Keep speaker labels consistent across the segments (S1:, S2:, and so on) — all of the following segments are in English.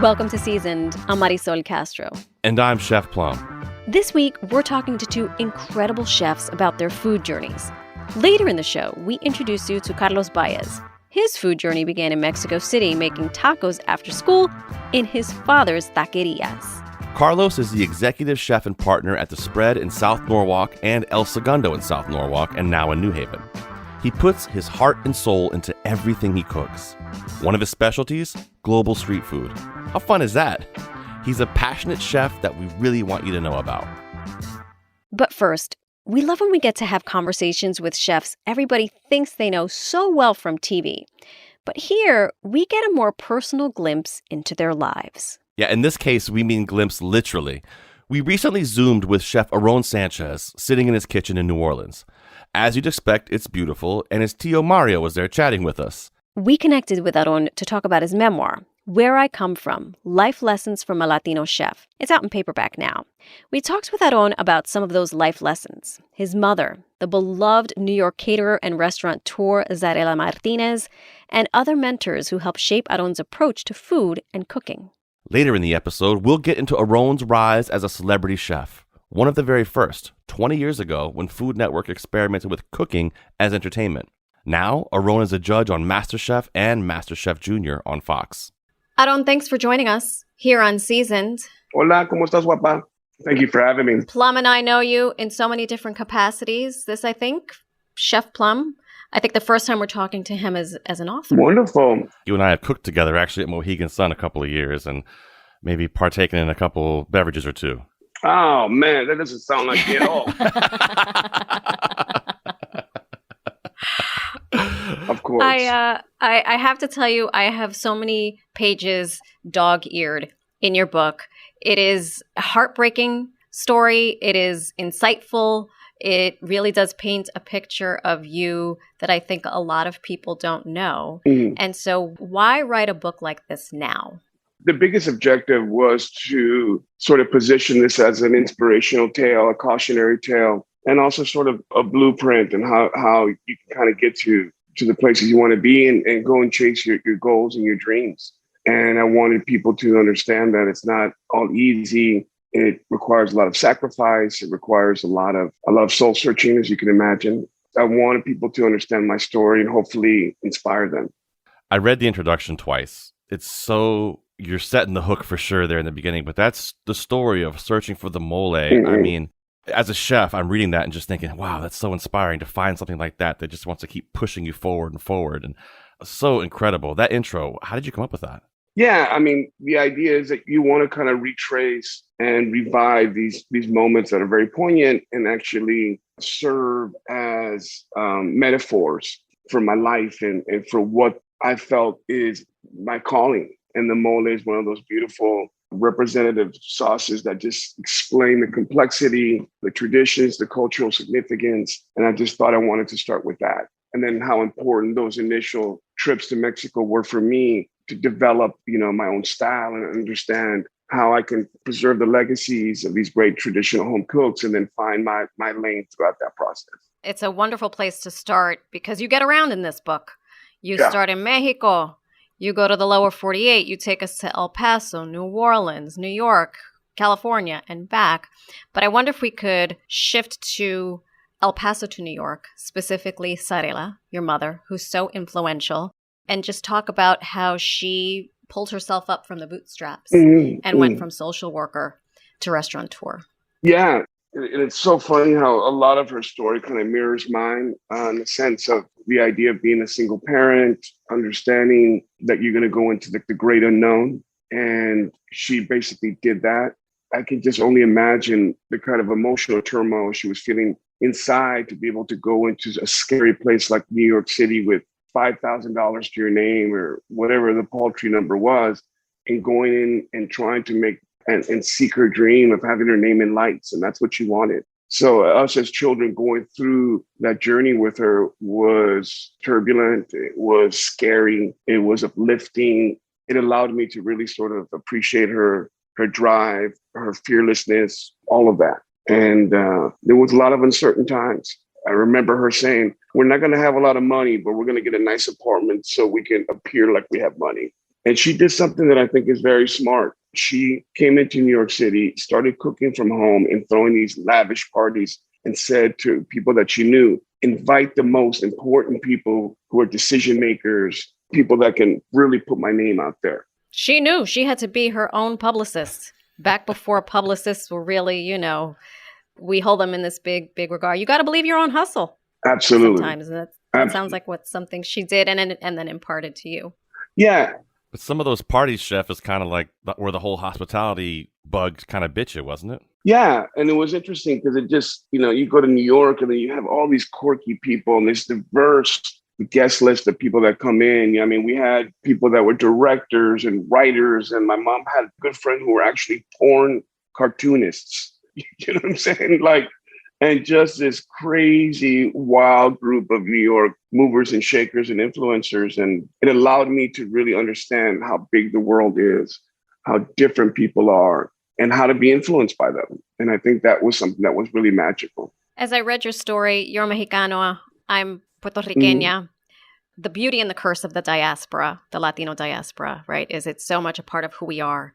S1: Welcome to Seasoned. I'm Marisol Castro.
S2: And I'm Chef Plum.
S1: This week, we're talking to two incredible chefs about their food journeys. Later in the show, we introduce you to Carlos Baez. His food journey began in Mexico City making tacos after school in his father's taquerias.
S2: Carlos is the executive chef and partner at The Spread in South Norwalk and El Segundo in South Norwalk and now in New Haven. He puts his heart and soul into everything he cooks. One of his specialties, global street food. How fun is that? He's a passionate chef that we really want you to know about.
S1: But first, we love when we get to have conversations with chefs everybody thinks they know so well from TV. But here, we get a more personal glimpse into their lives.
S2: Yeah, in this case, we mean glimpse literally. We recently Zoomed with Chef Aarón Sánchez sitting in his kitchen in New Orleans. As you'd expect, it's beautiful, and his tío Mario was there chatting with us.
S1: We connected with Aarón to talk about his memoir, Where I Come From, Life Lessons from a Latino Chef. It's out in paperback now. We talked with Aarón about some of those life lessons. His mother, the beloved New York caterer and restaurateur Zarela Martinez, and other mentors who helped shape Aarón's approach to food and cooking. Later
S2: in the episode, we'll get into Aarón's rise as a celebrity chef. One of the very first, 20 years ago, when Food Network experimented with cooking as entertainment. Now, Aarón is a judge on MasterChef and MasterChef Junior on Fox.
S1: Aarón, thanks for joining us here on Seasoned.
S3: Hola, ¿cómo estás, guapa? Thank you for having me.
S1: Plum and I know you in so many different capacities. This, I think, Chef Plum, I think the first time we're talking to him as an author.
S3: Wonderful.
S2: You and I have cooked together actually at Mohegan Sun a couple of years and maybe partaken in a couple beverages or two.
S3: Oh, man, that doesn't sound like me at all. Of course.
S1: I have to tell you, I have so many pages dog-eared in your book. It is a heartbreaking story. It is insightful. It really does paint a picture of you that I think a lot of people don't know. Mm-hmm. And so why write a book like this now?
S3: The biggest objective was to sort of position this as an inspirational tale, a cautionary tale, and also sort of a blueprint and how you can kind of get to the places you want to be and go and chase your goals and your dreams. And I wanted people to understand that it's not all easy. It requires a lot of sacrifice. It requires a lot of soul searching, as you can imagine. I wanted people to understand my story and hopefully inspire them.
S2: I read the introduction twice. It's so... You're setting the hook for sure there in the beginning, but that's the story of searching for the mole. Mm-hmm. I mean, as a chef, I'm reading that and just thinking, wow, that's so inspiring to find something like that just wants to keep pushing you forward and forward. And so incredible. That intro, how did you come up with that?
S3: Yeah, I mean, the idea is that you want to kind of retrace and revive these moments that are very poignant and actually serve as metaphors for my life and for what I felt is my calling. And the mole is one of those beautiful representative sauces that just explain the complexity, the traditions, the cultural significance. And I just thought I wanted to start with that. And then how important those initial trips to Mexico were for me to develop, my own style and understand how I can preserve the legacies of these great traditional home cooks and then find my lane throughout that process.
S1: It's a wonderful place to start because you get around in this book. You start in Mexico. You go to the lower 48, you take us to El Paso, New Orleans, New York, California, and back. But I wonder if we could shift to El Paso to New York, specifically Zarela, your mother, who's so influential, and just talk about how she pulled herself up from the bootstraps and went from social worker to restaurateur.
S3: Yeah, and it's so funny how a lot of her story kind of mirrors mine in the sense of the idea of being a single parent, understanding that you're going to go into the great unknown. And she basically did that. I can just only imagine the kind of emotional turmoil she was feeling inside to be able to go into a scary place like New York City with $5,000 to your name or whatever the paltry number was, and going in and trying to make and seek her dream of having her name in lights. And that's what she wanted. So us as children going through that journey with her was turbulent. It was scary. It was uplifting. It allowed me to really sort of appreciate her drive, her fearlessness, all of that. And there was a lot of uncertain times. I remember her saying, we're not going to have a lot of money, but we're going to get a nice apartment so we can appear like we have money. And she did something that I think is very smart. She came into New York City, started cooking from home and throwing these lavish parties, and said to people that she knew, invite the most important people who are decision makers, people that can really put my name out there.
S1: She knew she had to be her own publicist back before publicists were really, we hold them in this big regard. You got to believe your own hustle.
S3: Absolutely.
S1: Sometimes. And that sounds like something she did and then imparted to you.
S3: Yeah.
S2: But some of those parties, Chef, is kind of like where the whole hospitality bug kind of bit you, wasn't it?
S3: Yeah. And it was interesting because it just, you go to New York and then you have all these quirky people and this diverse guest list of people that come in. I mean, we had people that were directors and writers, and my mom had a good friend who were actually porn cartoonists. You know what I'm saying? And just this crazy, wild group of New York movers and shakers and influencers. And it allowed me to really understand how big the world is, how different people are, and how to be influenced by them. And I think that was something that was really magical.
S1: As I read your story, you're Mexicano, I'm Puerto Riqueña. Mm-hmm. The beauty and the curse of the diaspora, the Latino diaspora, right, is it's so much a part of who we are.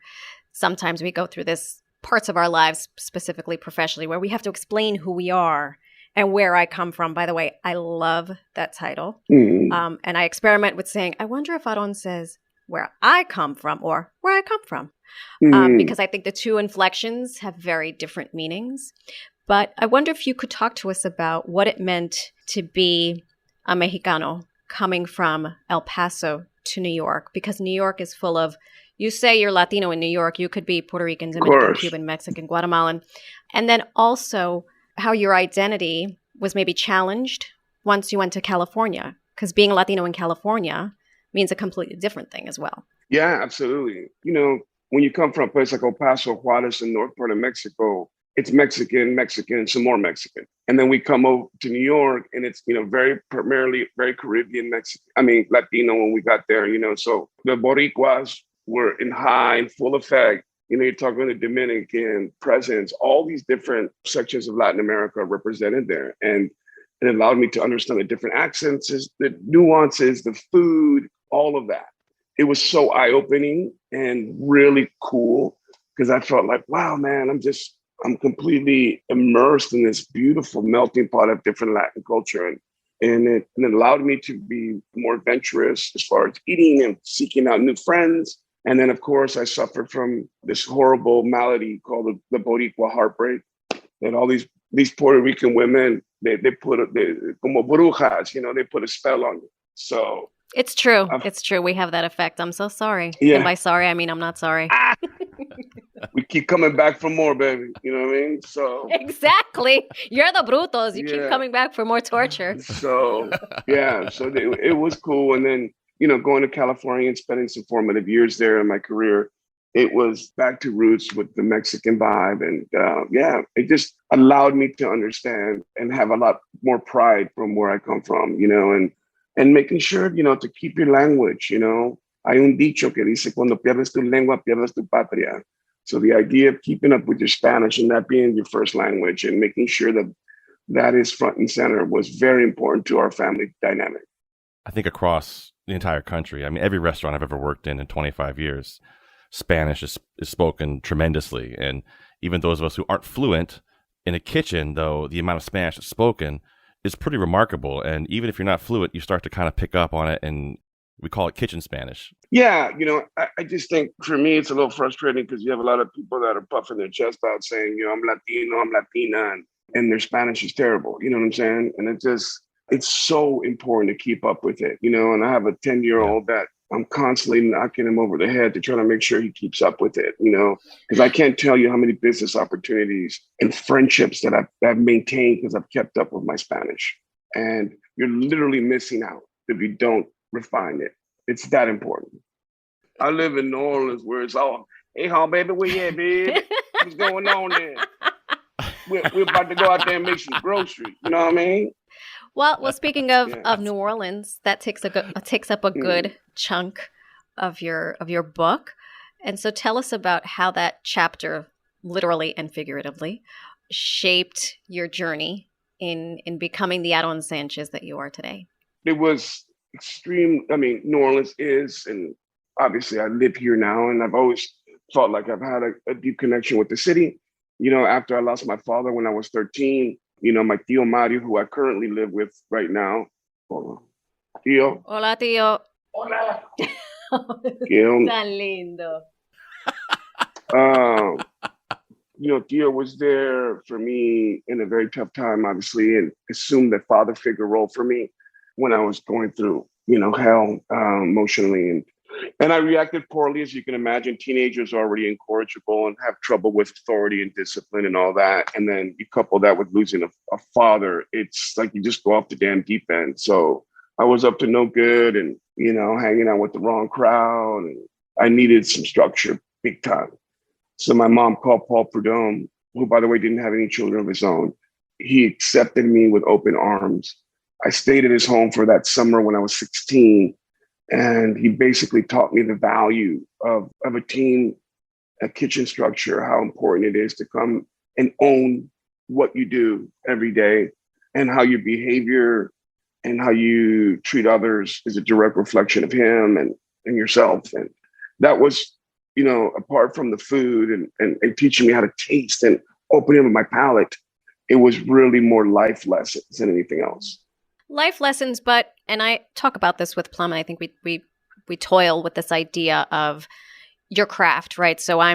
S1: Sometimes we go through this parts of our lives, specifically professionally, where we have to explain who we are and where I come from. By the way, I love that title. Mm-hmm. And I experiment with saying, I wonder if Aarón says where I come from or where I come from. Mm-hmm. Because I think the two inflections have very different meanings. But I wonder if you could talk to us about what it meant to be a Mexicano coming from El Paso to New York, because New York is full of, you say you're Latino in New York, you could be Puerto Rican, Dominican, Cuban, Mexican, Guatemalan. And then also how your identity was maybe challenged once you went to California, because being Latino in California means a completely different thing as well.
S3: Yeah, absolutely. When you come from a place like El Paso, Juarez, and north part of Mexico, it's Mexican, some more Mexican. And then we come over to New York and it's, primarily very Caribbean, Latino when we got there, so the Boricuas were in full effect. You're talking the Dominican presence, all these different sections of Latin America represented there. And it allowed me to understand the different accents, the nuances, the food, all of that. It was so eye-opening and really cool because I felt like, wow, man, I'm completely immersed in this beautiful melting pot of different Latin culture. And it allowed me to be more adventurous as far as eating and seeking out new friends. And then, of course, I suffered from this horrible malady called the Boricua heartbreak. And all these Puerto Rican women, they put como brujas, they put a spell on you. So
S1: it's true. It's true. We have that effect. I'm so sorry.
S3: Yeah.
S1: And by sorry, I mean I'm not sorry.
S3: We keep coming back for more, baby. You know what I mean? So
S1: exactly. You're the brutos. You keep coming back for more torture.
S3: So, yeah. So it was cool. And then, going to California and spending some formative years there in my career, it was back to roots with the Mexican vibe. And it just allowed me to understand and have a lot more pride from where I come from, and making sure, to keep your language, Hay un dicho que dice, cuando pierdes tu lengua, pierdes tu patria. So the idea of keeping up with your Spanish and that being your first language and making sure that is front and center was very important to our family dynamic.
S2: I think across the entire country, every restaurant I've ever worked in 25 years, Spanish is spoken tremendously. And even those of us who aren't fluent in a kitchen, though, the amount of Spanish that's spoken is pretty remarkable. And even if you're not fluent, you start to kind of pick up on it, and we call it kitchen Spanish.
S3: Yeah, I just think for me, it's a little frustrating because you have a lot of people that are puffing their chest out saying, I'm Latino, I'm Latina, and their Spanish is terrible. You know what I'm saying? And it's so important to keep up with it, and I have a 10-year-old that I'm constantly knocking him over the head to try to make sure he keeps up with it, because I can't tell you how many business opportunities and friendships that I've maintained because I've kept up with my Spanish. And you're literally missing out if you don't refine it. It's that important. I live in New Orleans where it's all, hey, home, baby, where you at, baby? What's going on there? We're about to go out there and make some groceries. You know what I mean?
S1: Well, speaking of New Orleans, that takes up a good chunk of your book. And so tell us about how that chapter, literally and figuratively, shaped your journey in becoming the Aarón Sánchez that you are today.
S3: It was extreme. New Orleans is and obviously I live here now, and I've always felt like I've had a deep connection with the city. After I lost my father when I was 13, my tío Mario, who I currently live with right now. Tío.
S1: Hola, tío.
S3: Hola.
S1: Tan lindo.
S3: Tío was there for me in a very tough time, obviously, and assumed the father figure role for me when I was going through, hell emotionally. And I reacted poorly, as you can imagine. Teenagers are already incorrigible and have trouble with authority and discipline and all that. And then you couple that with losing a father, it's like you just go off the damn deep end. So I was up to no good and, hanging out with the wrong crowd. And I needed some structure big time. So my mom called Paul Prudhomme, who, by the way, didn't have any children of his own. He accepted me with open arms. I stayed at his home for that summer when I was 16. And he basically taught me the value of a team, a kitchen structure, how important it is to come and own what you do every day, and how your behavior and how you treat others is a direct reflection of him and yourself. And that was, apart from the food and teaching me how to taste and opening up my palate, it was really more life lessons than anything else.
S1: Life lessons, and I talk about this with Plum, and I think we toil with this idea of your craft, right? So I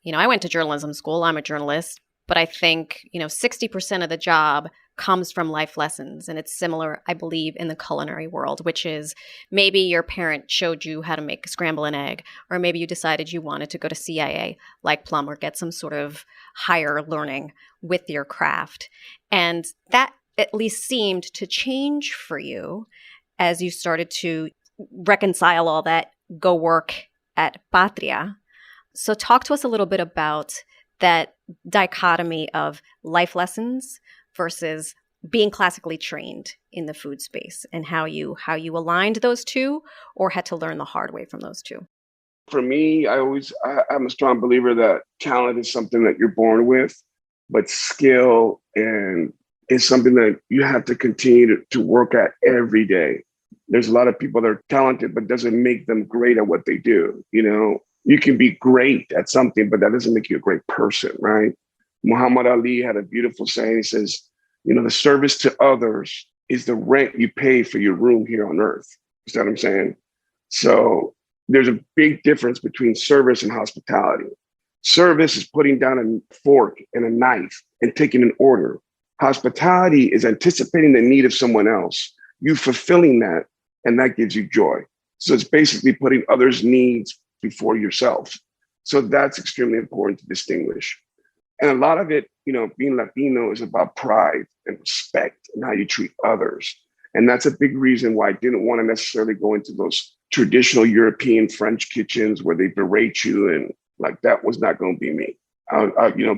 S1: went to journalism school. I'm a journalist, but I think, 60% of the job comes from life lessons. And it's similar, I believe, in the culinary world, which is maybe your parent showed you how to make a scrambled egg, or maybe you decided you wanted to go to CIA like Plum or get some sort of higher learning with your craft. And that at least seemed to change for you as you started to reconcile all that, go work at Patria. So talk to us a little bit about that dichotomy of life lessons versus being classically trained in the food space, and how you aligned those two or had to learn the hard way from those two.
S3: For me, I'm a strong believer that talent is something that you're born with, but skill is something that you have to continue to work at every day. There's a lot of people that are talented, but doesn't make them great at what they do. You can be great at something, but that doesn't make you a great person, right? Muhammad Ali had a beautiful saying. He says, the service to others is the rent you pay for your room here on earth. You know what I'm saying? So there's a big difference between service and hospitality. Service is putting down a fork and a knife and taking an order. Hospitality is anticipating the need of someone else, you fulfilling that, and that gives you joy. So it's basically putting others' needs before yourself. So that's extremely important to distinguish. And a lot of it, being Latino is about pride and respect and how you treat others. And that's a big reason why I didn't want to necessarily go into those traditional European French kitchens where they berate you, and like that was not going to be me.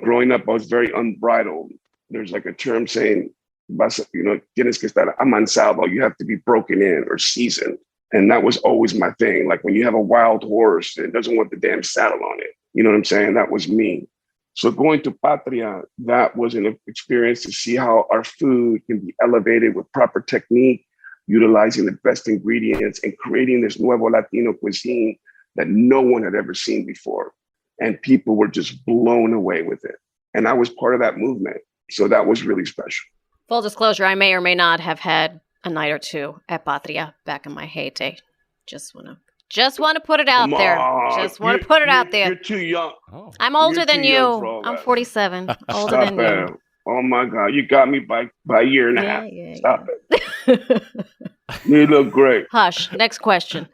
S3: Growing up, I was very unbridled. There's like a term saying, tienes que estar amansado, you have to be broken in or seasoned. And that was always my thing. Like when you have a wild horse, it doesn't want the damn saddle on it. You know what I'm saying? That was me. So going to Patria, that was an experience to see how our food can be elevated with proper technique, utilizing the best ingredients and creating this nuevo Latino cuisine that no one had ever seen before. And people were just blown away with it. And I was part of that movement. So that was really special.
S1: Full disclosure, I may or may not have had a night or two at Patria back in my heyday. Just want to put it out there. Just want to put it out there.
S3: You're too young.
S1: Oh. I'm older than you. I'm 47. Older than you.
S3: Oh my God, you got me by a year and a half.
S1: Yeah,
S3: Stop it. You look great.
S1: Hush. Next question.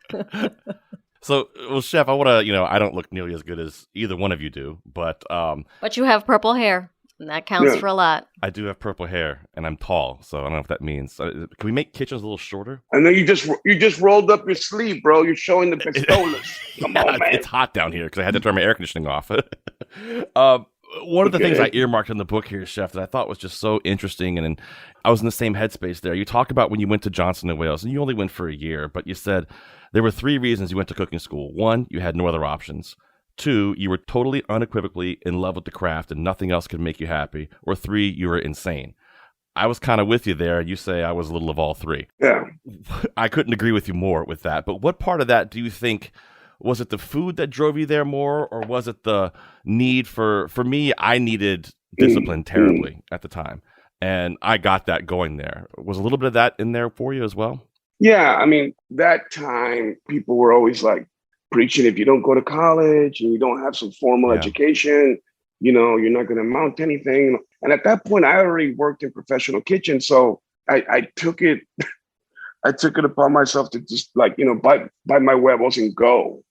S2: So, well, Chef, I want to, I don't look nearly as good as either one of you do, but
S1: you have purple hair. And that counts for a lot.
S2: I do have purple hair, and I'm tall, so I don't know if that means. Can we make kitchens a little shorter?
S3: I know you just rolled up your sleeve, bro. You're showing the pistolas. Come on, man.
S2: It's hot down here because I had to turn my air conditioning off. One of the things I earmarked in the book here, Chef, that I thought was just so interesting, and I was in the same headspace there. You talk about when you went to Johnson & Wales, and you only went for a year, but you said there were 3 reasons you went to cooking school. 1, you had no other options. 2, you were totally unequivocally in love with the craft and nothing else could make you happy. Or 3, you were insane. I was kind of with you there. You say I was a little of all 3.
S3: Yeah.
S2: I couldn't agree with you more with that. But what part of that do you think Was it the food that drove you there more, or was it the need for me, I needed discipline terribly at the time. And I got that going there. Was a little bit of that in there for you as well?
S3: Yeah, I mean, that time people were always like preaching, if you don't go to college and you don't have some formal education, you're not going to amount to anything. And at that point, I already worked in professional kitchen. So I took it, I took it upon myself to just bite my webbles and go,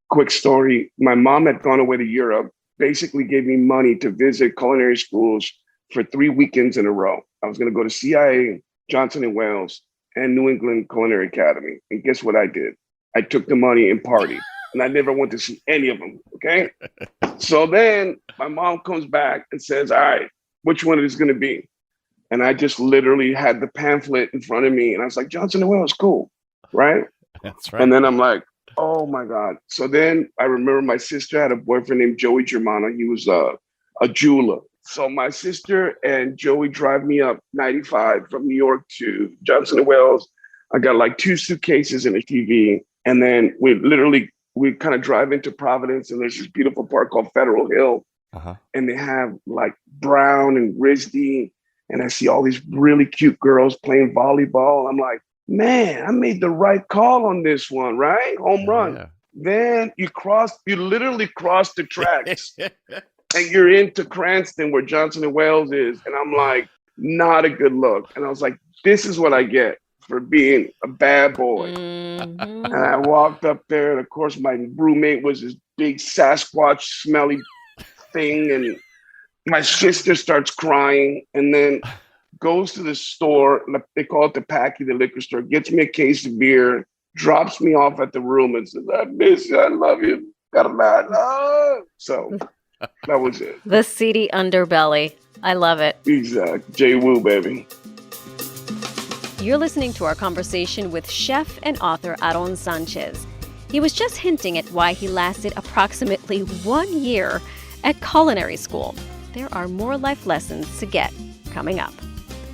S3: Quick story. My mom had gone away to Europe, basically gave me money to visit culinary schools for 3 weekends in a row. I was going to go to CIA, Johnson & Wales, and New England Culinary Academy. And guess what I did? I took the money and partied. And I never went to see any of them, okay? So then my mom comes back and says, all right, which one is going to be? And I just literally had the pamphlet in front of me. And I was like, Johnson & Wales, cool, right?
S2: That's right.
S3: And then I'm like, oh my God. So then I remember my sister had a boyfriend named Joey Germano. He was a jeweler. So my sister and Joey drive me up 95 from New York to Johnson & Wales. I got like 2 suitcases and a TV. And then we kind of drive into Providence, and there's this beautiful park called Federal Hill. And they have like Brown and RISD. And I see all these really cute girls playing volleyball. I'm like, man, I made the right call on this one, right? Home run. Yeah. Then you literally cross the tracks. And you're into Cranston where Johnson & Wales is. And I'm like, not a good look. And I was like, this is what I get for being a bad boy. And I walked up there. And of course, my roommate was this big Sasquatch smelly thing. And my sister starts crying and then goes to the store. They call it the Packy, the liquor store, gets me a case of beer, drops me off at the room and says, I miss you. I love you. Got a lot. So that was it.
S1: The seedy underbelly. I love it.
S3: Exactly. J-Woo, baby.
S1: You're listening to our conversation with chef and author Aarón Sánchez. He was just hinting at why he lasted approximately 1 year at culinary school. There are more life lessons to get coming up.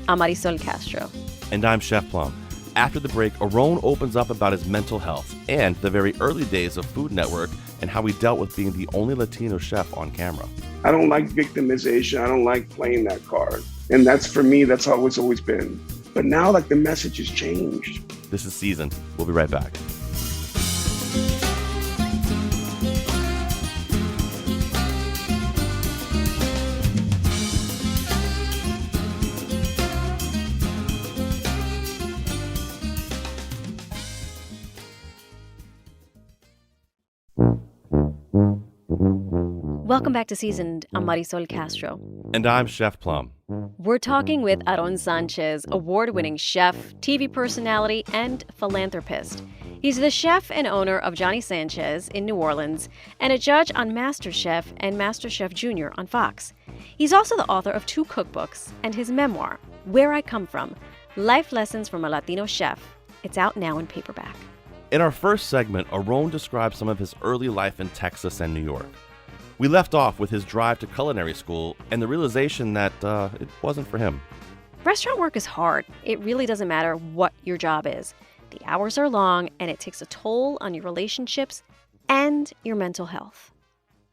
S1: I'm Marisol Castro.
S2: And I'm Chef Plum. After the break, Aarón opens up about his mental health and the very early days of Food Network and how he dealt with being the only Latino chef on camera.
S3: I don't like victimization. I don't like playing that card. And that's, for me, that's how it's always been. But now, like, the message has changed.
S2: This is Seasoned. We'll be right back.
S1: Welcome back to Seasoned. I'm Marisol Castro.
S2: And I'm Chef Plum.
S1: We're talking with Aarón Sánchez, award-winning chef, TV personality, and philanthropist. He's the chef and owner of Johnny Sanchez in New Orleans and a judge on MasterChef and MasterChef Junior on Fox. He's also the author of 2 cookbooks and his memoir, Where I Come From, Life Lessons from a Latino Chef. It's out now in paperback.
S2: In our first segment, Aarón described some of his early life in Texas and New York. We left off with his drive to culinary school and the realization that it wasn't for him.
S1: Restaurant work is hard. It really doesn't matter what your job is. The hours are long, and it takes a toll on your relationships and your mental health.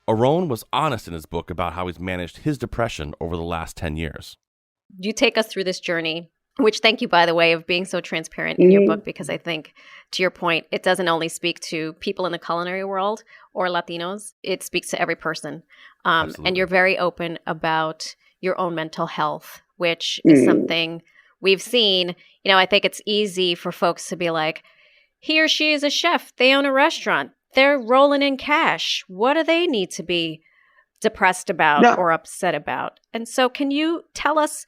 S2: Aarón was honest in his book about how he's managed his depression over the last 10 years.
S1: You take us through this journey, which thank you, by the way, of being so transparent in your book, because I think, to your point, it doesn't only speak to people in the culinary world or Latinos. It speaks to every person. And you're very open about your own mental health, which is something we've seen. You know, I think it's easy for folks to be like, he or she is a chef. They own a restaurant. They're rolling in cash. What do they need to be depressed about or upset about? And so can you tell us,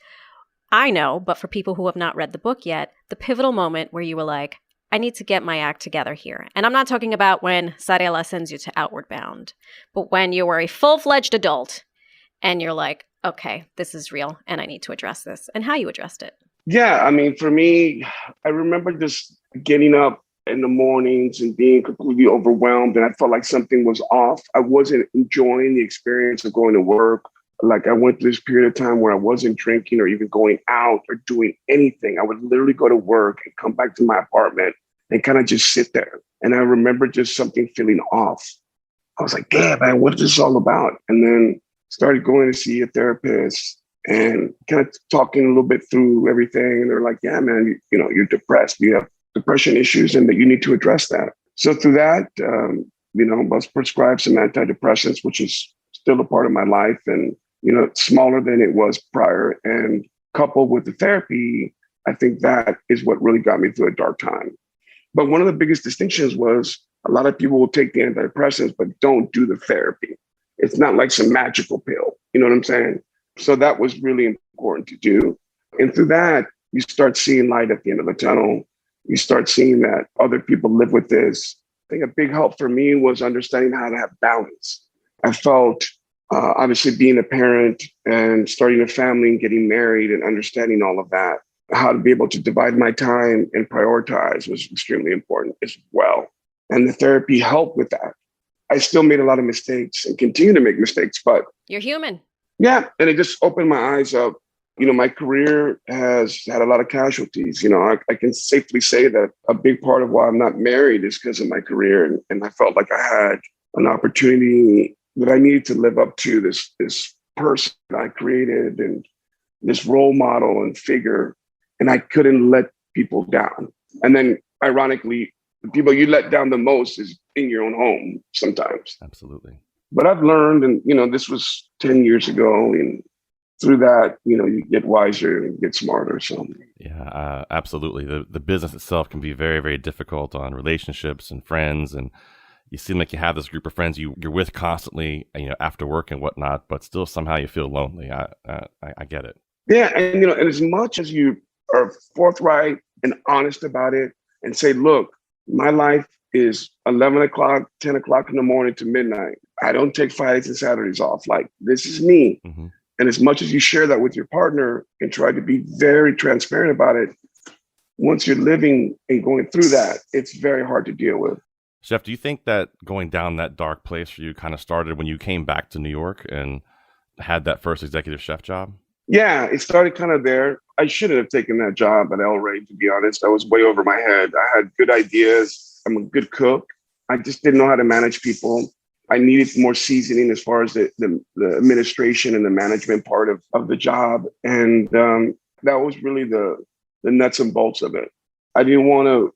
S1: I know, but for people who have not read the book yet, the pivotal moment where you were like, I need to get my act together here. And I'm not talking about when Sarela sends you to Outward Bound, but when you were a full-fledged adult and you're like, okay, this is real and I need to address this, and how you addressed it.
S3: Yeah, I mean, for me, I remember just getting up in the mornings and being completely overwhelmed, and I felt like something was off. I wasn't enjoying the experience of going to work. Like, I went through this period of time where I wasn't drinking or even going out or doing anything. I would literally go to work and come back to my apartment and kind of just sit there. And I remember just something feeling off. I was like, damn, man, what is this all about? And then started going to see a therapist and kind of talking a little bit through everything. And they're like, yeah, man, you're depressed. You have depression issues and that you need to address that. So through that, I was prescribed some antidepressants, which is still a part of my life and, smaller than it was prior. And coupled with the therapy, I think that is what really got me through a dark time. But one of the biggest distinctions was a lot of people will take the antidepressants, but don't do the therapy. It's not like some magical pill. You know what I'm saying? So that was really important to do. And through that, you start seeing light at the end of the tunnel. You start seeing that other people live with this. I think a big help for me was understanding how to have balance. I felt, obviously being a parent and starting a family and getting married and understanding all of that, how to be able to divide my time and prioritize was extremely important as well. And the therapy helped with that. I still made a lot of mistakes and continue to make mistakes, but
S1: you're human.
S3: Yeah. And it just opened my eyes up. My career has had a lot of casualties. I can safely say that a big part of why I'm not married is because of my career. And I felt like I had an opportunity that I needed to live up to this person I created and this role model and figure. And I couldn't let people down. And then ironically, the people you let down the most is in your own home sometimes.
S2: Absolutely.
S3: But I've learned, and, this was 10 years ago. And through that, you get wiser and get smarter. So
S2: yeah, absolutely. The business itself can be very, very difficult on relationships and friends. And you seem like you have this group of friends you're with constantly, after work and whatnot, but still somehow you feel lonely. I get it.
S3: Yeah. And, and as much as you are forthright and honest about it and say, look, my life is 11 o'clock, 10 o'clock in the morning to midnight. I don't take Fridays and Saturdays off. Like, this is me. Mm-hmm. And as much as you share that with your partner and try to be very transparent about it, once you're living and going through that, it's very hard to deal with.
S2: Chef, do you think that going down that dark place for you kind of started when you came back to New York and had that first executive chef job?
S3: Yeah, it started kind of there. I shouldn't have taken that job at El Rey, to be honest. I was way over my head. I had good ideas. I'm a good cook. I just didn't know how to manage people. I needed more seasoning as far as the administration and the management part of the job. And that was really the nuts and bolts of it. I didn't want to,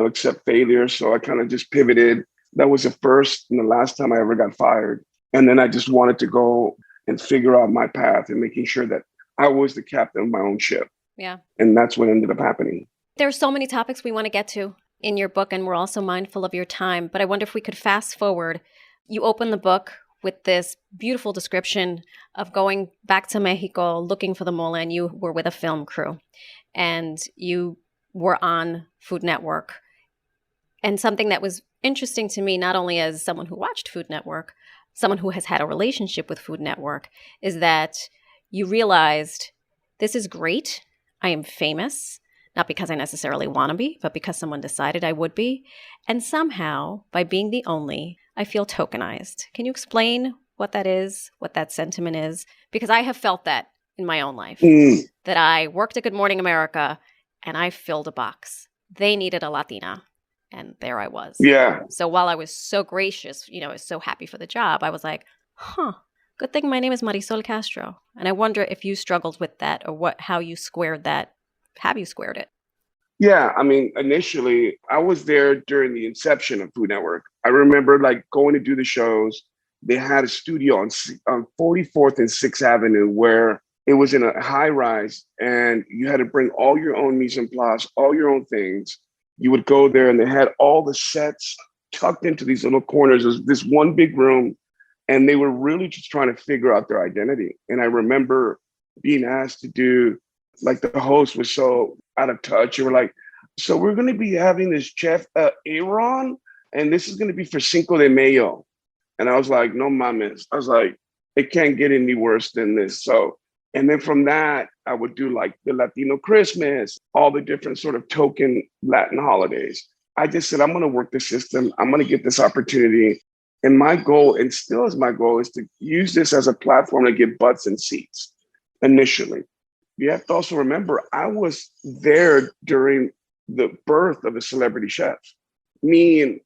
S3: accept failure. So I kind of just pivoted. That was the first and the last time I ever got fired. And then I just wanted to go and figure out my path and making sure that I was the captain of my own ship.
S1: Yeah.
S3: And that's what ended up happening.
S1: There are so many topics we want to get to in your book, and we're also mindful of your time. But I wonder if we could fast forward. You open the book with this beautiful description of going back to Mexico, looking for the mole, and you were with a film crew. And you were on Food Network. And something that was interesting to me, not only as someone who watched Food Network, someone who has had a relationship with Food Network, is that you realized this is great. I am famous, not because I necessarily want to be, but because someone decided I would be. And somehow, by being the only, I feel tokenized. Can you explain what that is, what that sentiment is? Because I have felt that in my own life, that I worked at Good Morning America and I filled a box. They needed a Latina. And there I was.
S3: Yeah.
S1: So while I was so gracious, I was so happy for the job, I was like, good thing my name is Marisol Castro. And I wonder if you struggled with that or how you squared that. Have you squared it?
S3: Yeah. I mean, initially, I was there during the inception of Food Network. I remember going to do the shows. They had a studio on 44th and 6th Avenue where it was in a high rise and you had to bring all your own mise en place, all your own things. You would go there and they had all the sets tucked into these little corners. It was this one big room and they were really just trying to figure out their identity. And I remember being asked to do, the host was so out of touch. You were like, so we're going to be having this chef, Aarón, and this is going to be for Cinco de Mayo. And I was like, no mames. I was like, it can't get any worse than this. So, and then from that, I would do the Latino Christmas, all the different sort of token Latin holidays. I just said, I'm going to work the system. I'm going to get this opportunity. And my goal, and still is my goal, is to use this as a platform to get butts and seats initially. You have to also remember, I was there during the birth of the celebrity chef. Me and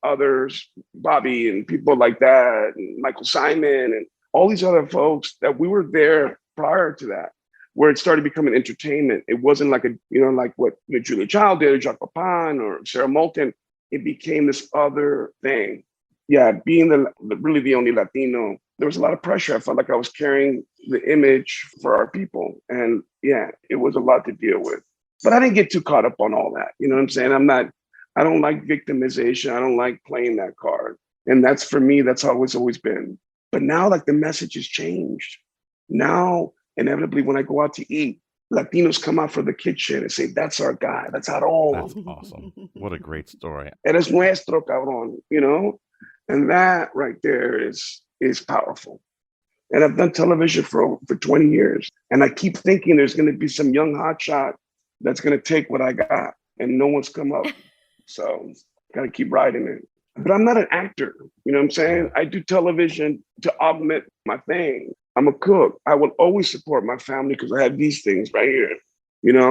S3: others, Bobby and people like that, and Michael Simon and all these other folks that we were there prior to that, where it started becoming entertainment. It wasn't like like what Julia Child did or Jacques Pepin or Sarah Moulton. It became this other thing. Yeah, being really the only Latino, there was a lot of pressure. I felt like I was carrying the image for our people. And yeah, it was a lot to deal with. But I didn't get too caught up on all that. You know what I'm saying? I don't like victimization. I don't like playing that card. And that's, for me, that's how it's always been. But now, like, the message has changed. Now, inevitably, when I go out to eat, Latinos come out for the kitchen and say, that's our guy. That's Aarón.
S2: That's awesome. What a great story.
S3: Eres nuestro, cabrón, And that right there is powerful. And I've done television for 20 years. And I keep thinking there's going to be some young hotshot that's going to take what I got. And no one's come up. So got to keep riding it. But I'm not an actor. You know what I'm saying? I do television to augment my thing. I'm a cook. I will always support my family because I have these things right here.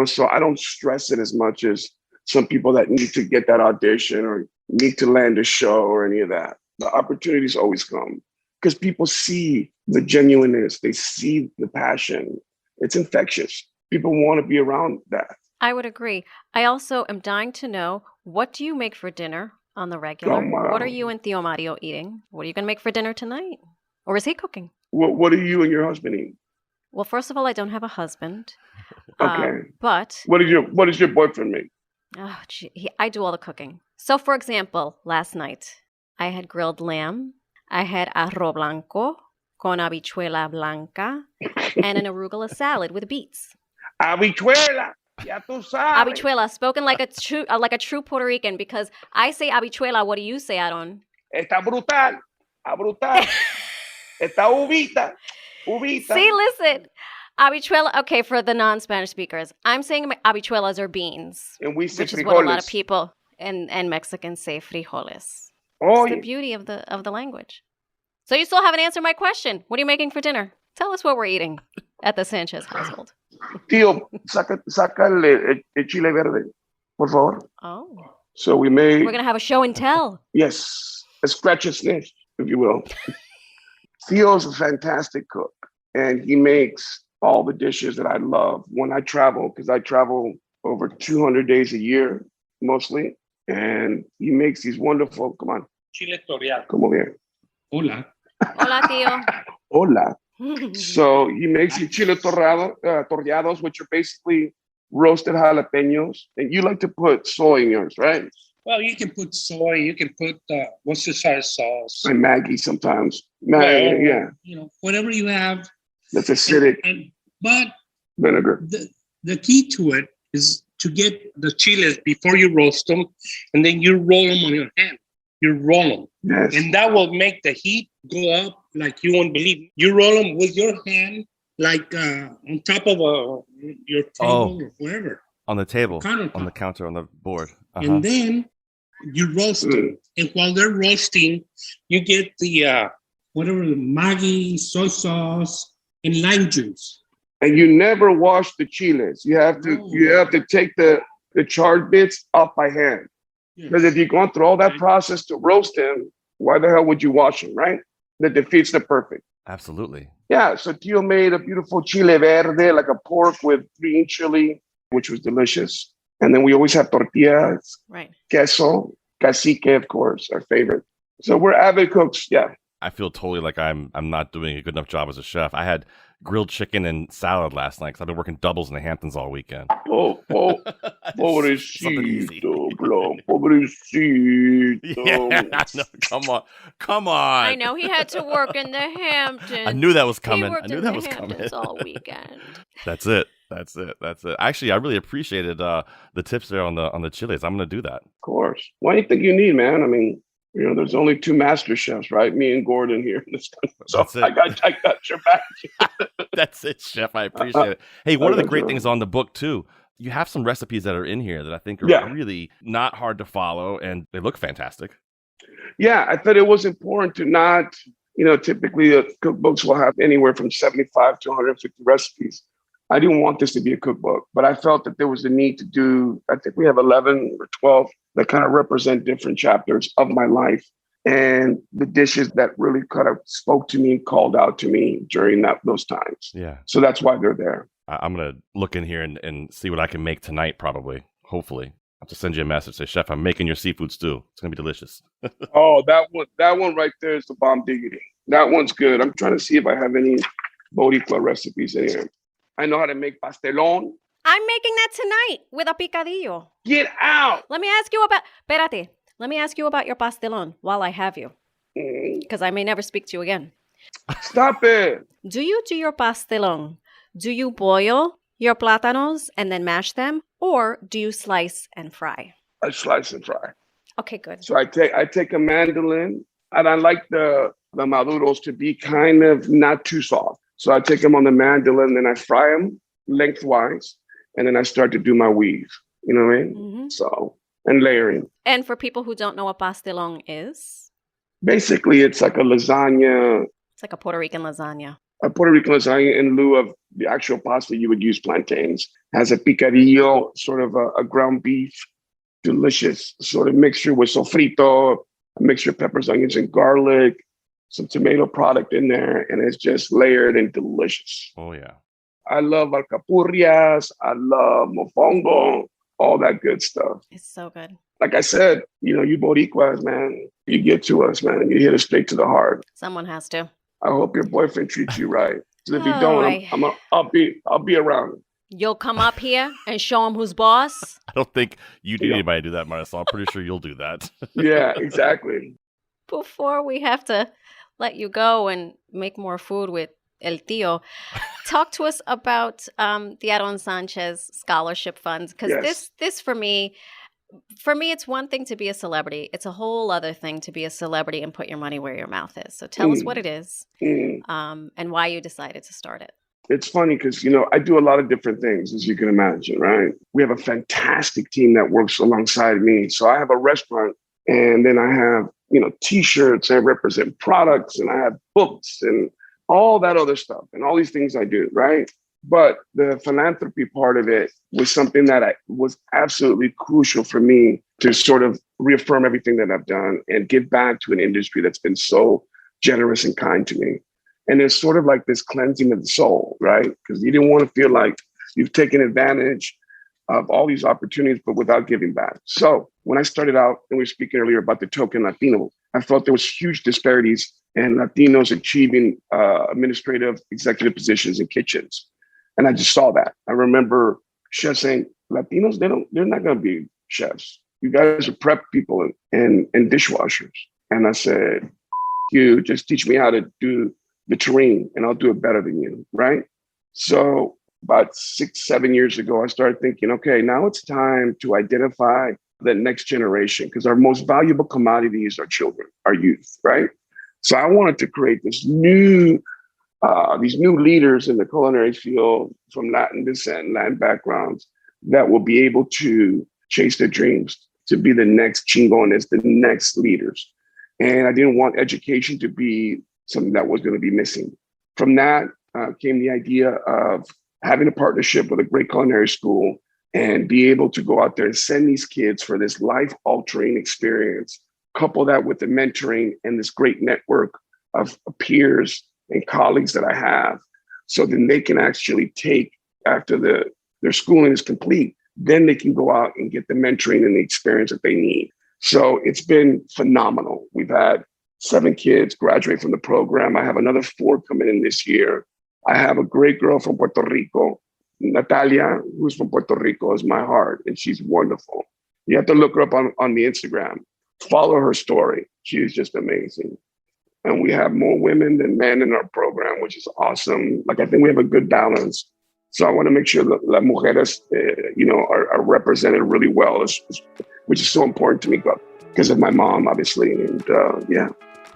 S3: So I don't stress it as much as some people that need to get that audition or need to land a show or any of that. The opportunities always come because people see the genuineness. They see the passion. It's infectious. People want to be around that.
S1: I would agree. I also am dying to know, what do you make for dinner on the regular?
S3: Oh, wow.
S1: What are you and Tío Mario eating? What are you going to make for dinner tonight? Or is he cooking?
S3: What are you and your husband eating?
S1: Well, first of all, I don't have a husband.
S3: Okay.
S1: But
S3: what does your boyfriend make?
S1: Oh, I do all the cooking. So, for example, last night I had grilled lamb. I had arroz blanco con habichuela blanca and an arugula salad with beets.
S3: Habichuela. Ya tú sabes.
S1: Habichuela, spoken like a true Puerto Rican, because I say habichuela. What do you say, Aarón?
S3: Está brutal. Está brutal. Está uvita. Uvita.
S1: See, listen. Habichuela, okay, for the non-Spanish speakers, I'm saying habichuelas are beans.
S3: And we say
S1: which
S3: frijoles.
S1: Is what a lot of people and Mexicans say frijoles.
S3: Oh,
S1: it's the beauty of the language. So you still haven't answered my question. What are you making for dinner? Tell us what we're eating at the Sanchez household.
S3: Tío, sácale el chile verde, por favor.
S1: Oh.
S3: So we're going
S1: to have a show and tell.
S3: Yes, a scratch and sniff, if you will. Tío's a fantastic cook, and he makes all the dishes that I love when I travel, because I travel over 200 days a year, mostly. And he makes these wonderful, come on.
S4: Chile toreado.
S3: Come over here.
S4: Hola.
S1: Hola, tío.
S3: Hola. So he makes these chile torreados, which are basically roasted jalapenos. And you like to put soy in yours, right?
S4: Well, you can put soy. You can put Worcestershire sauce.
S3: And Maggie sometimes. Maggie, yeah.
S4: Whatever you have.
S3: That's acidic.
S4: But
S3: vinegar.
S4: The key to it is to get the chiles before you roast them, and then you roll them on your hand. You roll them.
S3: Yes.
S4: And that will make the heat go up like you won't believe. You roll them with your hand, like on top of your table or wherever.
S2: On the table, on the counter, on the board. Uh-huh.
S4: And then you roast them. And while they're roasting, you get the Maggi, soy sauce, and lime juice.
S3: And you never wash the chiles. You have to take the charred bits off by hand. Because if you're going through all that process to roast them, why the hell would you wash them, right? That defeats the purpose.
S2: Absolutely.
S3: Yeah, so Tío made a beautiful chile verde, like a pork with green chili, which was delicious. And then we always have tortillas,
S1: right?
S3: Queso, cacique, of course, our favorite. So we're avid cooks, yeah.
S2: I feel totally like I'm not doing a good enough job as a chef. I had grilled chicken and salad last night because I've been working doubles in the Hamptons all weekend.
S3: Pobrecito, bro. Pobrecito.
S2: Yeah, no, come on.
S1: I know he had to work in the Hamptons.
S2: I knew that was coming.
S1: He worked in the Hamptons all weekend.
S2: That's it. Actually, I really appreciated the tips there on the chiles. I'm going to do that.
S3: Of course. What do you think you need, man? I mean, there's only 2 master chefs, right? Me and Gordon here in this country. So
S2: that's it.
S3: I got your back.
S2: That's it, Chef. I appreciate it. Hey, one of the great things on the book, too, you have some recipes that are in here that I think are really not hard to follow, and they look fantastic.
S3: Yeah, I thought it was important to not, typically cookbooks will have anywhere from 75 to 150 recipes. I didn't want this to be a cookbook, but I felt that there was a need to do, I think we have 11 or 12 that kind of represent different chapters of my life and the dishes that really kind of spoke to me and called out to me during those times.
S2: Yeah.
S3: So that's why they're there.
S2: I'm going to look in here and see what I can make tonight, probably, hopefully. I'll have to send you a message. Say, Chef, I'm making your seafood stew. It's going to be delicious.
S3: Oh, that one right there is the bomb diggity. That one's good. I'm trying to see if I have any Boricua recipes in here. I know how to make pastelón.
S1: I'm making that tonight with a picadillo.
S3: Get out.
S1: Let me ask you about your pastelón while I have you. Because I may never speak to you again.
S3: Stop it.
S1: Do you do your pastelón? Do you boil your plátanos and then mash them? Or do you slice and fry?
S3: I slice and fry.
S1: Okay, good.
S3: So I take a mandolin, and I like the maduros to be kind of not too soft. So I take them on the mandolin, then I fry them lengthwise, and then I start to do my weave. You know what I mean? Mm-hmm. So, and layering.
S1: And for people who don't know what pastelón is?
S3: Basically, it's like a lasagna.
S1: It's like a Puerto Rican lasagna.
S3: A Puerto Rican lasagna in lieu of the actual pasta, you would use plantains. Has a picadillo, sort of a ground beef, delicious sort of mixture with sofrito, a mixture of peppers, onions, and garlic, some tomato product in there, and it's just layered and delicious.
S2: Oh, yeah.
S3: I love alcapurrias. I love mofongo, all that good stuff.
S1: It's so good.
S3: Like I said, you Boricuas, man, you get to us, man, and you hit us straight to the heart.
S1: Someone has to.
S3: I hope your boyfriend treats you right. Because if you don't, I'll be around.
S1: You'll come up here and show him who's boss?
S2: I don't think you need anybody to do that, Marisol. I'm pretty sure you'll do that.
S3: Yeah, exactly.
S1: Before we have to let you go and make more food with El Tío, talk to us about the Aarón Sánchez Scholarship Funds. Because this for me, it's one thing to be a celebrity. It's a whole other thing to be a celebrity and put your money where your mouth is. So tell us what it is and why you decided to start it.
S3: It's funny because, I do a lot of different things, as you can imagine, right? We have a fantastic team that works alongside me. So I have a restaurant, and then I have, T-shirts, I represent products, and I have books and all that other stuff and all these things I do, right? But the philanthropy part of it was something that was absolutely crucial for me to sort of reaffirm everything that I've done and give back to an industry that's been so generous and kind to me. And it's sort of like this cleansing of the soul, right? Because you didn't want to feel like you've taken advantage of all these opportunities, but without giving back. So when I started out, and we were speaking earlier about the token Latino, I felt there was huge disparities in Latinos achieving administrative executive positions in kitchens. And I just saw that. I remember chefs saying, Latinos, they're not going to be chefs. You guys are prep people and dishwashers. And I said, you just teach me how to do the terrain and I'll do it better than you, right? So about 6-7 years ago, I started thinking, okay, now it's time to identify the next generation because our most valuable commodity is our children, our youth, right? So I wanted to create these new leaders in the culinary field from Latin descent, Latin backgrounds that will be able to chase their dreams, to be the next chingones, the next leaders. And I didn't want education to be something that was going to be missing. From that came the idea of having a partnership with a great culinary school and be able to go out there and send these kids for this life-altering experience, couple that with the mentoring and this great network of peers and colleagues that I have, so then they can actually take, after their schooling is complete, then they can go out and get the mentoring and the experience that they need. So it's been phenomenal. We've had 7 kids graduate from the program. I have another 4 coming in this year. I have a great girl from Puerto Rico, Natalia, who's from Puerto Rico, is my heart, and she's wonderful. You have to look her up on the Instagram. Follow her story. She is just amazing. And we have more women than men in our program, which is awesome. Like, I think we have a good balance. So I want to make sure that las mujeres, are represented really well, which is so important to me because of my mom, obviously. And yeah.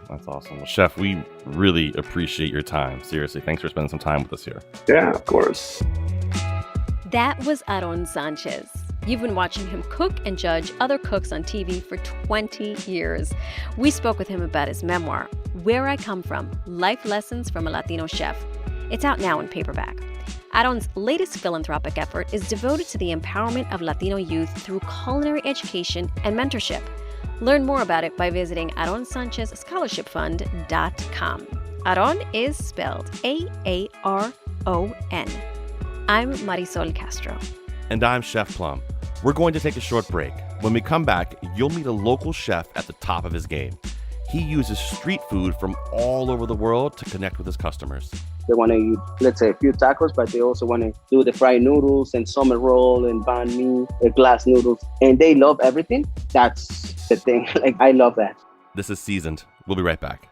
S2: That's awesome. Well, Chef, we really appreciate your time. Seriously, thanks for spending some time with us here.
S3: Yeah, of course.
S1: That was Aarón Sánchez. You've been watching him cook and judge other cooks on TV for 20 years. We spoke with him about his memoir, Where I Come From, Life Lessons from a Latino Chef. It's out now in paperback. Aarón latest philanthropic effort is devoted to the empowerment of Latino youth through culinary education and mentorship. Learn more about it by visiting AarónSánchezScholarshipFund.com. Aarón is spelled Aaron. I'm Marisol Castro.
S2: And I'm Chef Plum. We're going to take a short break. When we come back, you'll meet a local chef at the top of his game. He uses street food from all over the world to connect with his customers.
S5: They want to eat, let's say, a few tacos, but they also want to do the fried noodles and summer roll and banh mi, glass noodles. And they love everything. That's the thing. Like, I love that.
S2: This is Seasoned. We'll be right back.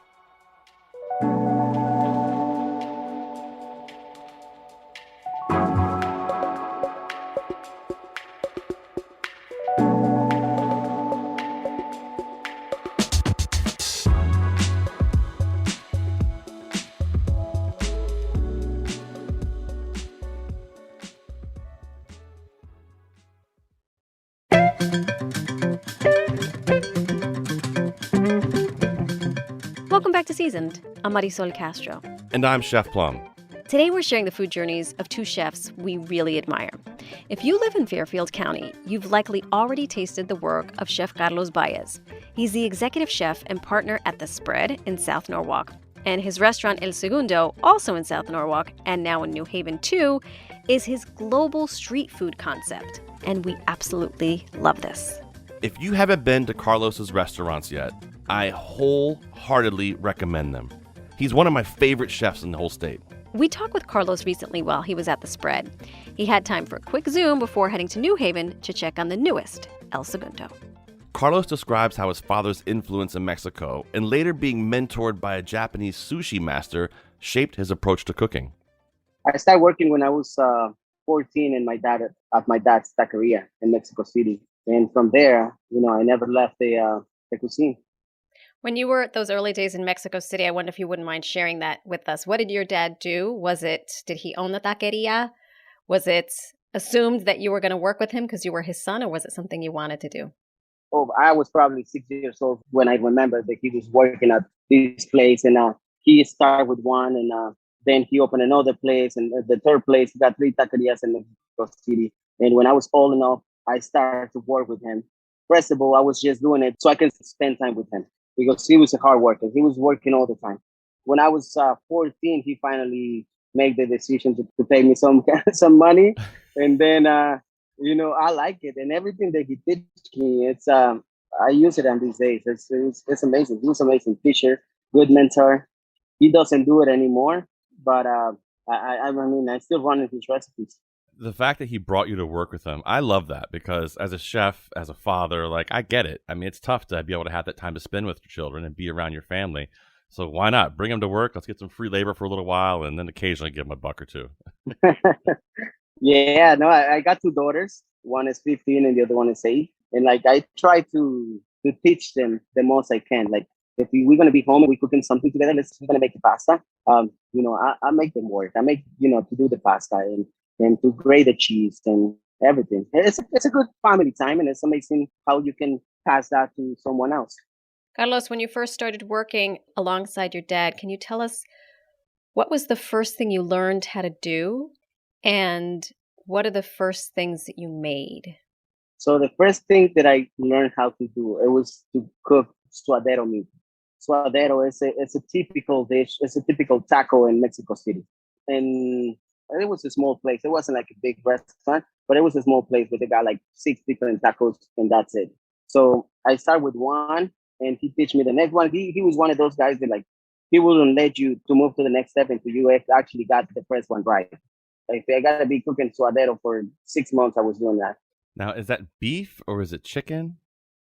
S1: Welcome back to Seasoned. I'm Marisol Castro.
S2: And I'm Chef Plum.
S1: Today we're sharing the food journeys of two chefs we really admire. If you live in Fairfield County, you've likely already tasted the work of Chef Carlos Baez. He's the executive chef and partner at The Spread in South Norwalk. And his restaurant El Segundo, also in South Norwalk and now in New Haven too, is his global street food concept. And we absolutely love this.
S2: If you haven't been to Carlos's restaurants yet, I wholeheartedly recommend them. He's one of my favorite chefs in the whole state.
S1: We talked with Carlos recently while he was at The Spread. He had time for a quick Zoom before heading to New Haven to check on the newest, El Segundo.
S2: Carlos describes how his father's influence in Mexico and later being mentored by a Japanese sushi master shaped his approach to cooking.
S5: I started working when I was 14 and my dad's taqueria in Mexico City. And from there, I never left the cuisine.
S1: When you were at those early days in Mexico City, I wonder if you wouldn't mind sharing that with us. What did your dad do? Did he own the taqueria? Was it assumed that you were going to work with him because you were his son, or was it something you wanted to do?
S5: Oh, I was probably 6 years old when I remember that he was working at this place, and he started with one, and then he opened another place, and the third place, he got 3 taquerias in Mexico City. And when I was old enough, I started to work with him. First of all, I was just doing it so I could spend time with him, because he was a hard worker. He was working all the time. When I was 14, he finally made the decision to pay me some money. And then, I like it. And everything that he did to me, I use it on these days. It's amazing. He was an amazing teacher, good mentor. He doesn't do it anymore, but I still run his recipes.
S2: The fact that he brought you to work with him, I love that, because as a chef, as a father, I get it. I mean, it's tough to be able to have that time to spend with your children and be around your family. So why not bring them to work? Let's get some free labor for a little while, and then occasionally give them a buck or two.
S5: Yeah, no, I got 2 daughters. One is 15 and the other one is 8. And I try to teach them the most I can. If we're going to be home and we're cooking something together, we're going to make the pasta. I make them work. I make, to do the pasta and to grate the cheese and everything. It's a good family time, and it's amazing how you can pass that to someone else.
S1: Carlos, when you first started working alongside your dad, can you tell us what was the first thing you learned how to do, and what are the first things that you made?
S5: So the first thing that I learned how to do, it was to cook suadero meat. Suadero is a typical dish. It's a typical taco in Mexico City. And it was a small place. It wasn't like a big restaurant, but it was a small place where they got 6 different tacos, and that's it. So I started with one, and he teach me the next one. He was one of those guys that he wouldn't let you to move to the next step until you actually got the first one right. If I got to be cooking suadero for 6 months, I was doing that.
S2: Now, is that beef or is it chicken?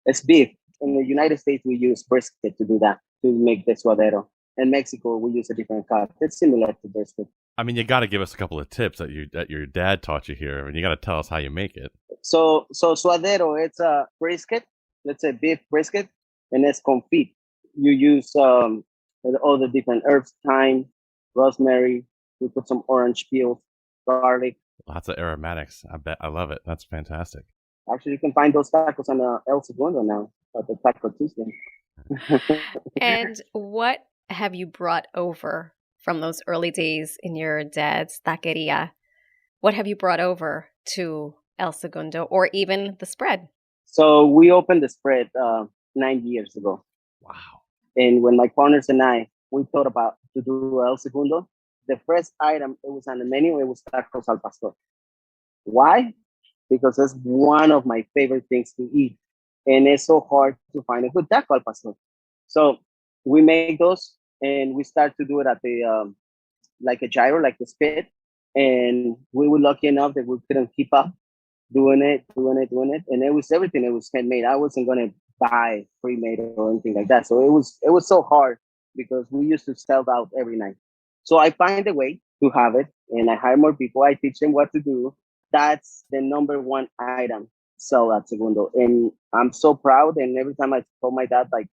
S5: It's beef. In the United States, we use brisket to do that, to make the suadero. In Mexico, we use a different cut. It's similar to brisket.
S2: I mean, you got to give us a couple of tips that your dad taught you here. I mean, you got to tell us how you make it.
S5: So suadero, it's a brisket. Let's say beef brisket, and it's confit. You use all the different herbs, thyme, rosemary. We put some orange peel, garlic.
S2: Lots of aromatics. I bet. I love it. That's fantastic.
S5: Actually, you can find those tacos on El Segundo now at the Taco Tuesday.
S1: And what have you brought over from those early days in your dad's taqueria What have you brought over to El Segundo or even the spread?
S5: So we opened the spread 9 years ago.
S2: Wow.
S5: And when my partners and I, we thought about to do El Segundo, the first item it was on the menu, it was tacos al pastor. Why? Because it's one of my favorite things to eat. And it's so hard to find a good taco al pastor. So we make those and we start to do it at the, like a gyro, like the spit. And we were lucky enough that we couldn't keep up doing it. And it was everything. It was handmade. I wasn't going to buy pre-made or anything like that. So it was so hard because we used to sell out every night. So I find a way to have it and I hire more people. I teach them what to do. That's the number one item sell at Segundo. And I'm so proud. And every time I told my dad, like,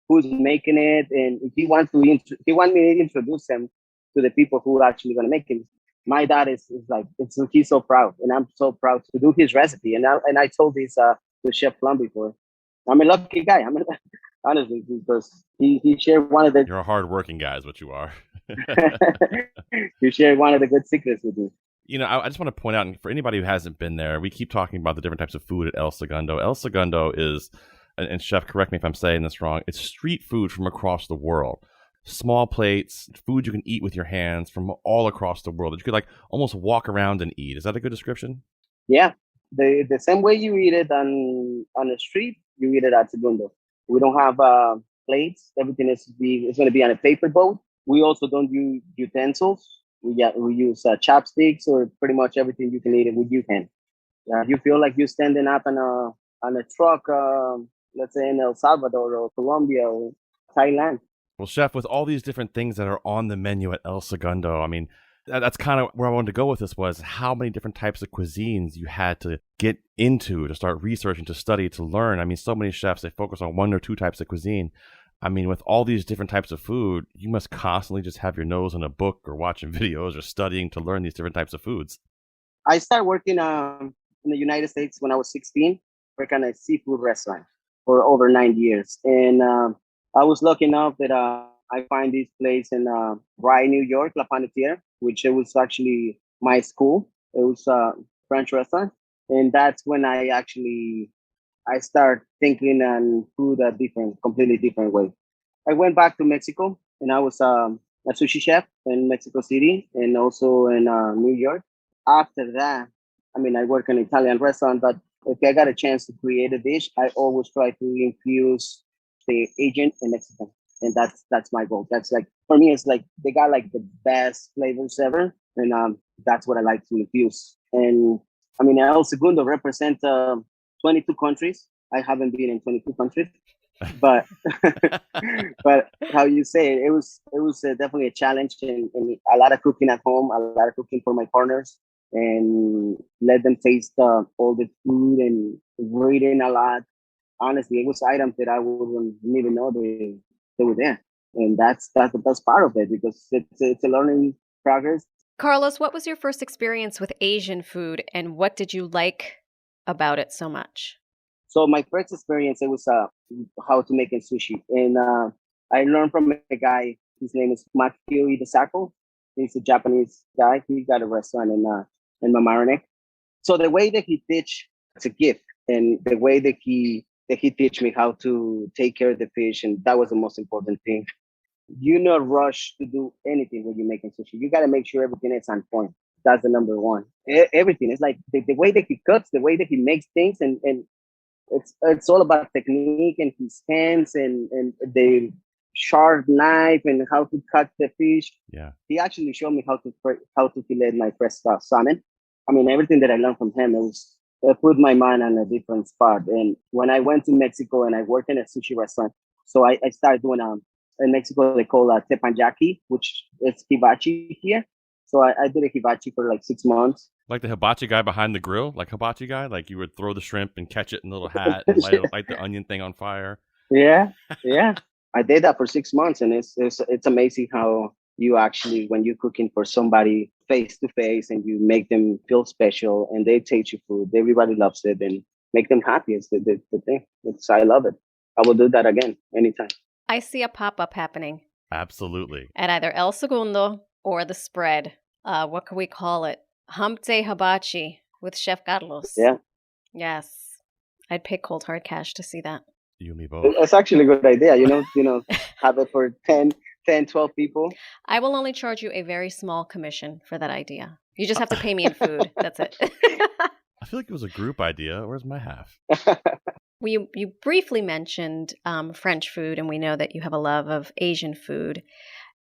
S5: who's making it, and if he wants me to introduce him to the people who are actually going to make it. My dad is like, he's so proud, and I'm so proud to do his recipe. And I told this to Chef Plum before. I'm a lucky guy. Honestly, because he shared one of the.
S2: You're a hardworking guy, is what you are.
S5: He shared one of the good secrets with me.
S2: You know, I just want to point out, and for anybody who hasn't been there, we keep talking about the different types of food at El Segundo. El Segundo is, and Chef, correct me if I'm saying this wrong, it's street food from across the world. Small plates, food you can eat with your hands from all across the world that you could like almost walk around and eat. Is that a good description?
S5: Yeah. The same way you eat it on the street, you eat it at Segundo. We don't have plates. Everything is going to be on a paper boat. We also don't use utensils. We use chopsticks or pretty much everything you can eat it with your hand. You feel like you're standing up on a truck, let's say in El Salvador or Colombia or Thailand.
S2: Well, Chef, with all these different things that are on the menu at El Segundo, I mean, that's kind of where I wanted to go with this was how many different types of cuisines you had to get into, to start researching, to study, to learn. I mean, so many chefs, they focus on one or two types of cuisine. I mean, with all these different types of food, you must constantly just have your nose in a book or watching videos or studying to learn these different types of foods.
S5: I started working in the United States when I was 16, working at a seafood restaurant for over 9 years. And I was lucky enough that I find this place in Rye, New York, La Panetière, which it was actually my school. It was a French restaurant. And that's when I start thinking on food a completely different way. I went back to Mexico and I was a sushi chef in Mexico City and also in New York. After that, I work in an Italian restaurant, but if I got a chance to create a dish, I always try to infuse the Asian and Mexican. And that's my goal. That's like, for me, it's like they got like the best flavors ever. And that's what I like to infuse. And El Segundo represents 22 countries. I haven't been in 22 countries, but but how you say it, it was definitely a challenge and a lot of cooking at home, a lot of cooking for my partners, and let them taste all the food and reading a lot. Honestly, it was items that I wouldn't even know they were there, and that's the best part of it because it's a learning progress.
S1: Carlos, what was your first experience with Asian food, and what did you like about it so much?
S5: So my first experience, it was how to make sushi. And I learned from a guy, his name is Makio Idasako. He's a Japanese guy. He got a restaurant in Mamaroneck. So the way that he teach, it's a gift. And the way that he teach me how to take care of the fish, and that was the most important thing. You not rush to do anything when you're making sushi. You got to make sure everything is on point. That's the number one. Everything. It's like the way that he cuts, the way that he makes things, and it's all about technique and his hands and the sharp knife and how to cut the fish.
S2: Yeah.
S5: He actually showed me how to fillet my fresh salmon. Everything that I learned from him, it put my mind on a different spot. And when I went to Mexico and I worked in a sushi restaurant, so I started doing in Mexico they call teppanyaki, which is hibachi here. So I did a hibachi for like 6 months.
S2: Like the hibachi guy behind the grill? Like hibachi guy? Like you would throw the shrimp and catch it in a little hat and light the onion thing on fire?
S5: Yeah. I did that for 6 months, and it's amazing how you actually, when you're cooking for somebody face to face and you make them feel special and they taste your food, everybody loves it and make them happy. It's the thing. I love it. I will do that again anytime.
S1: I see a pop-up happening.
S2: Absolutely.
S1: At either El Segundo or the spread. What can we call it? Hump Day Hibachi with Chef Carlos.
S5: Yeah.
S1: Yes. I'd pay cold hard cash to see that.
S2: You and me both.
S5: It's actually a good idea. Have it for 10, 12 people.
S1: I will only charge you a very small commission for that idea. You just have to pay me in food. That's it.
S2: I feel like it was a group idea. Where's my half?
S1: You briefly mentioned French food, and we know that you have a love of Asian food.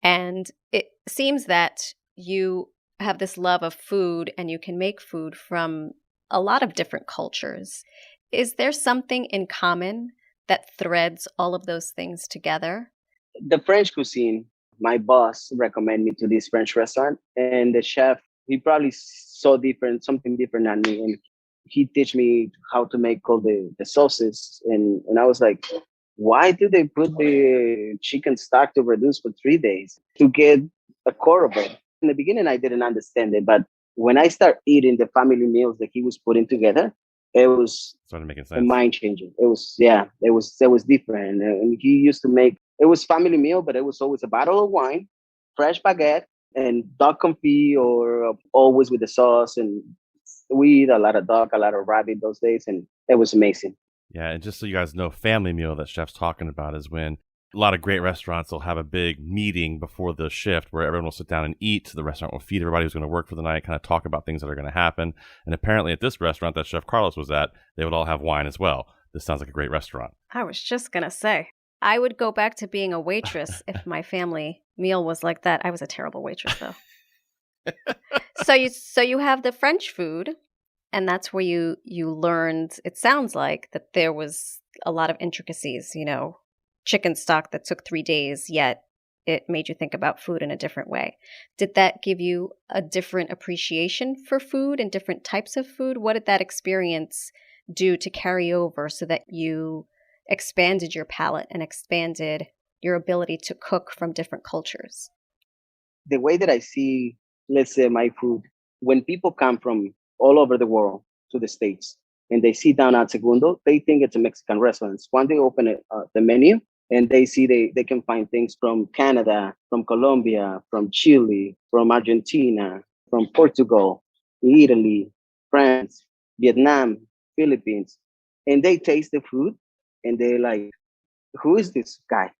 S1: And it seems that you have this love of food and you can make food from a lot of different cultures. Is there something in common that threads all of those things together?
S5: The French cuisine, my boss recommended me to this French restaurant, and the chef, he probably saw something different than me. And he teach me how to make all the sauces. And I was like, why do they put the chicken stock to reduce for 3 days to get a core of it? In the beginning, I didn't understand it. But when I start eating the family meals that he was putting together, it was
S2: started making sense.
S5: Mind changing. It was different. And he used to make, it was family meal, but it was always a bottle of wine, fresh baguette, and duck confit, or always with the sauce. And we eat a lot of duck, a lot of rabbit those days, and it was amazing.
S2: Yeah, and just so you guys know, family meal that Chef's talking about is when a lot of great restaurants will have a big meeting before the shift where everyone will sit down and eat. The restaurant will feed everybody who's going to work for the night, kind of talk about things that are going to happen. And apparently at this restaurant that Chef Carlos was at, they would all have wine as well. This sounds like a great restaurant.
S1: I was just going to say, I would go back to being a waitress if my family meal was like that. I was a terrible waitress, though. So you have the French food, and that's where you learned, it sounds like, that there was a lot of intricacies, chicken stock that took 3 days, yet it made you think about food in a different way. Did that give you a different appreciation for food and different types of food? What did that experience do to carry over so that you expanded your palate and expanded your ability to cook from different cultures?
S5: The way that I see, let's say, my food, when people come from all over the world to the States and they sit down at Segundo, they think it's a Mexican restaurant. When they open the menu and they see they can find things from Canada, from Colombia, from Chile, from Argentina, from Portugal, Italy, France, Vietnam, Philippines, and they taste the food and they're like, who is this guy?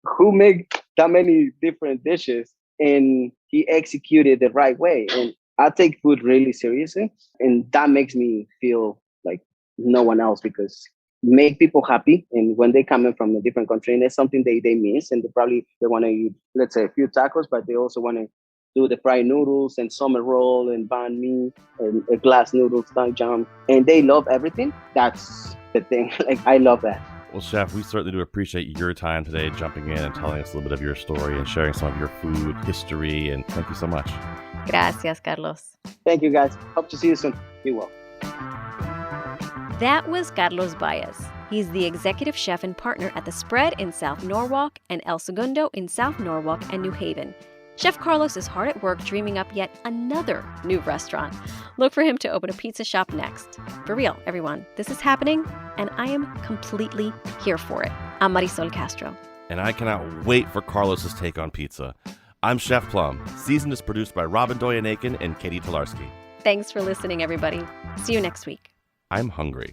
S5: Who make that many different dishes? And he executed the right way. And I take food really seriously. And that makes me feel like no one else, because make people happy. And when they come in from a different country, and it's something they miss, and they want to eat, let's say, a few tacos, but they also want to do the fried noodles and summer roll and banh mi and a glass noodles, jam. And they love everything. That's the thing. Like, I love that.
S2: Well, Chef, we certainly do appreciate your time today, jumping in and telling us a little bit of your story and sharing some of your food history. And thank you so much.
S1: Gracias, Carlos.
S5: Thank you, guys. Hope to see you soon. Be well.
S1: That was Carlos Baez. He's the executive chef and partner at The Spread in South Norwalk and El Segundo in South Norwalk and New Haven. Chef Carlos is hard at work dreaming up yet another new restaurant. Look for him to open a pizza shop next. For real, everyone, this is happening, and I am completely here for it. I'm Marisol Castro.
S2: And I cannot wait for Carlos's take on pizza. I'm Chef Plum. Season is produced by Robyn Doyon-Aitken and Catie Talarski.
S1: Thanks for listening, everybody. See you next week.
S2: I'm hungry.